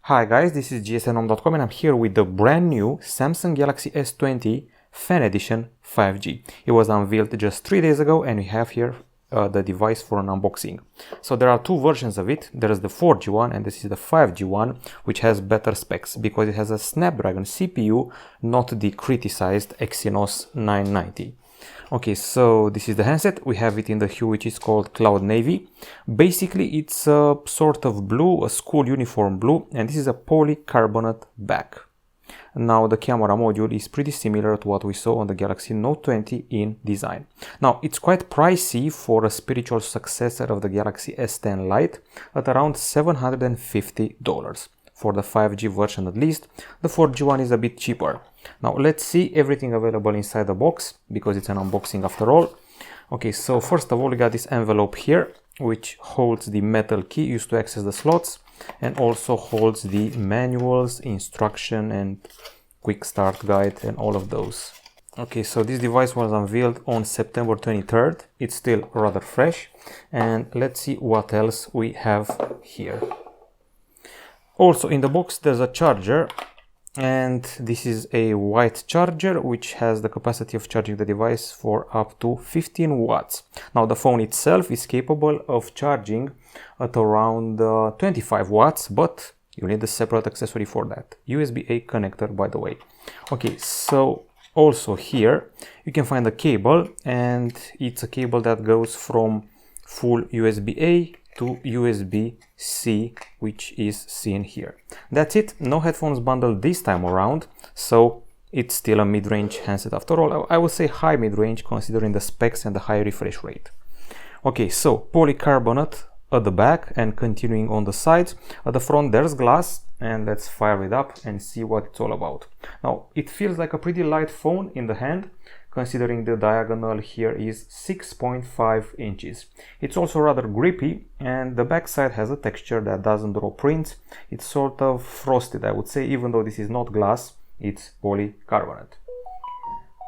Hi guys, this is gsnom.com and I'm here with the brand new Samsung Galaxy S20 Fan Edition 5G. It was unveiled just 3 days ago and we have here the device for an unboxing. So there are two versions of it. There is the 4G one and this is the 5G one, which has better specs because it has a Snapdragon CPU, not the criticized Exynos 990. Okay, so this is the handset. We have it in the hue which is called Cloud Navy. Basically it's a sort of blue, a school uniform blue, and this is a polycarbonate back. Now the camera module is pretty similar to what we saw on the Galaxy Note 20 in design. Now it's quite pricey for a spiritual successor of the Galaxy S10 Lite at around $750. For the 5G version at least. The 4G one is a bit cheaper. Now let's see everything available inside the box, because it's an unboxing after all. Okay, so first of all we got this envelope here, which holds the metal key used to access the slots, and also holds the manuals, instruction and quick start guide and all of those. Okay, so this device was unveiled on September 23rd. It's still rather fresh, and let's see what else we have here. Also in the box there's a charger, and this is a white charger which has the capacity of charging the device for up to 15 watts. Now the phone itself is capable of charging at around 25 watts, but you need a separate accessory for that. USB-A connector, by the way. Okay, so also here you can find a cable, and it's a cable that goes from full USB-A to USB-C, which is seen here. That's it. No headphones bundled this time around, so it's still a mid-range handset after all. I would say high mid-range considering the specs and the high refresh rate. Okay, so polycarbonate at the back and continuing on the sides. At the front there's glass, and let's fire it up and see what it's all about. Now it feels like a pretty light phone in the hand, considering the diagonal here is 6.5 inches. It's also rather grippy, and the backside has a texture that doesn't draw prints. It's sort of frosted, I would say, even though this is not glass, it's polycarbonate.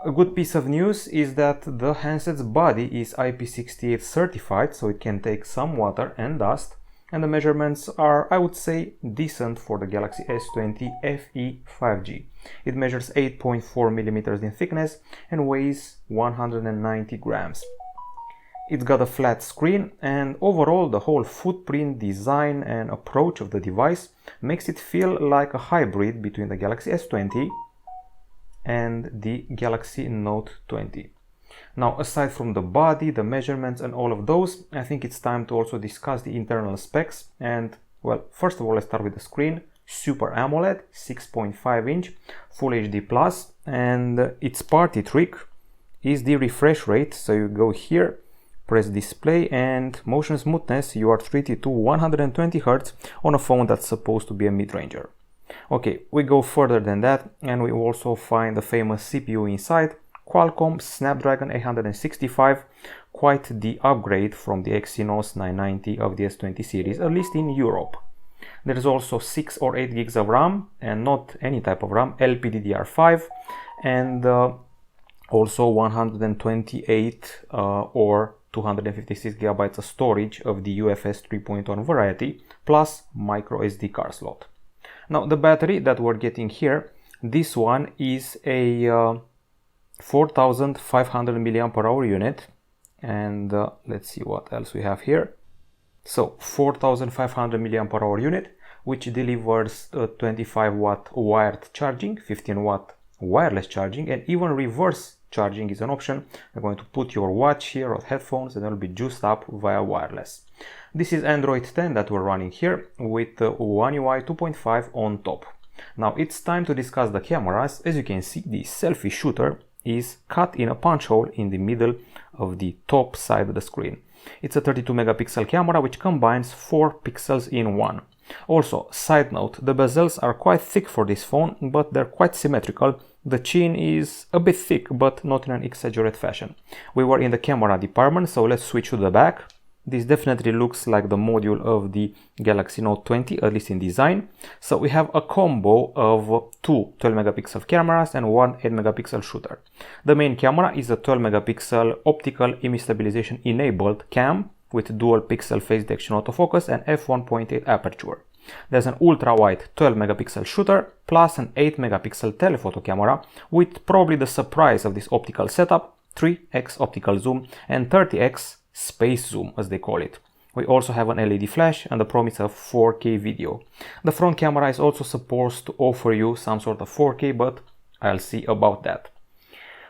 A good piece of news is that the handset's body is IP68 certified, so it can take some water and dust, and the measurements are, I would say, decent for the Galaxy S20 FE 5G. It measures 8.4 millimeters in thickness and weighs 190 grams. It's got a flat screen, and overall the whole footprint, design and approach of the device makes it feel like a hybrid between the Galaxy S20 and the Galaxy Note 20. Now, aside from the body, the measurements and all of those, I think it's time to also discuss the internal specs. And well, first of all, let's start with the screen. Super AMOLED, 6.5 inch, Full HD Plus, and its party trick is the refresh rate. So you go here, press display, and motion smoothness, you are treated to 120 Hz on a phone that's supposed to be a mid-ranger. Okay, we go further than that, and we also find the famous CPU inside. Qualcomm Snapdragon 865, quite the upgrade from the Exynos 990 of the S20 series, at least in Europe. There is also 6 or 8 gigs of RAM, and not any type of RAM, LPDDR5, and also 128 or 256 gigabytes of storage of the UFS 3.1 variety, plus micro SD card slot. Now the battery that we're getting here, this one is a 4500 mAh unit, and let's see what else we have here. So 4500 mAh unit, which delivers 25 watt wired charging, 15 watt wireless charging, and even reverse charging is an option. You're going to put your watch here or headphones and it'll be juiced up via wireless. This is Android 10 that we're running here with One UI 2.5 on top. Now it's time to discuss the cameras. As you can see, the selfie shooter is cut in a punch hole in the middle of the top side of the screen. It's a 32 megapixel camera which combines 4 pixels in one. Also, side note, the bezels are quite thick for this phone, but they're quite symmetrical. The chin is a bit thick, but not in an exaggerated fashion. We were in the camera department, so let's switch to the back. This definitely looks like the module of the Galaxy Note 20, at least in design. So we have a combo of 2 12 megapixel cameras and 1 8 megapixel shooter. The main camera is a 12 megapixel optical image stabilization enabled cam with dual pixel phase detection autofocus and f1.8 aperture. There's an ultra-wide 12 megapixel shooter plus an 8 megapixel telephoto camera with probably the surprise of this optical setup, 3x optical zoom and 30x space zoom as they call it. We also have an LED flash and the promise of 4K video. The front camera is also supposed to offer you some sort of 4K, but I'll see about that.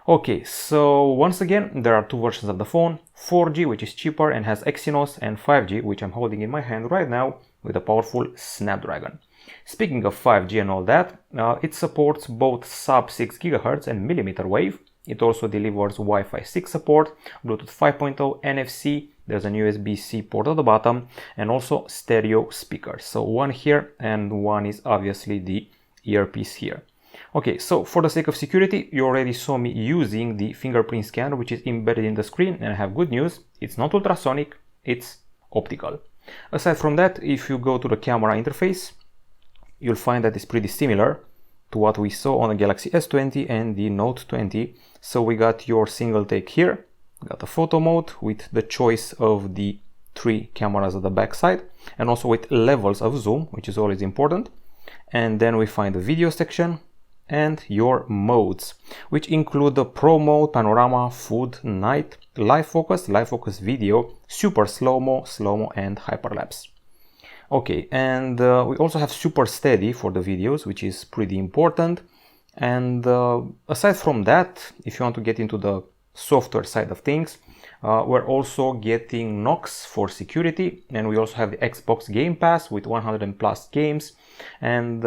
Okay, so once again, there are two versions of the phone, 4G, which is cheaper and has Exynos, and 5G, which I'm holding in my hand right now with a powerful Snapdragon. Speaking of 5G and all that, it supports both sub 6 GHz and millimeter wave. It also delivers Wi-Fi 6 support, Bluetooth 5.0, NFC, there's an USB-C port at the bottom, and also stereo speakers. So one here and one is obviously the earpiece here. Okay, so for the sake of security, you already saw me using the fingerprint scanner, which is embedded in the screen, and I have good news, it's not ultrasonic, it's optical. Aside from that, if you go to the camera interface, you'll find that it's pretty similar to what we saw on the Galaxy S20 and the Note 20. So we got your single take here, got a photo mode with the choice of the 3 cameras at the back side, and also with levels of zoom, which is always important. And then we find the video section and your modes, which include the Pro mode, panorama, food, night, live focus video, super slow-mo, and hyperlapse. Okay, and we also have super steady for the videos, which is pretty important. And aside from that, if you want to get into the software side of things, we're also getting Knox for security, and we also have the Xbox Game Pass with 100+ games. And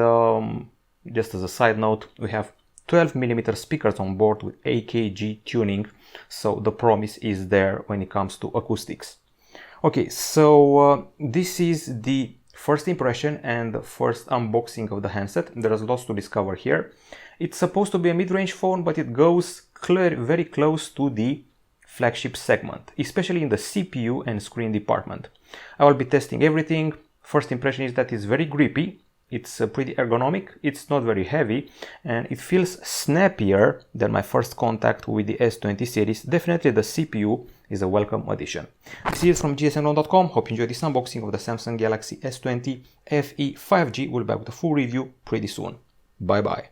just as a side note, we have 12mm speakers on board with AKG tuning, so the promise is there when it comes to acoustics. Okay, so this is the first impression and the first unboxing of the handset. There's lots to discover here. It's supposed to be a mid-range phone, but it goes very close to the flagship segment, especially in the CPU and screen department. I will be testing everything. First impression is that it's very grippy. It's pretty ergonomic, it's not very heavy, and it feels snappier than my first contact with the S20 series. Definitely the CPU is a welcome addition. This is from gsmlone.com. Hope you enjoyed this unboxing of the Samsung Galaxy S20 FE 5G. We'll be back with a full review pretty soon. Bye bye.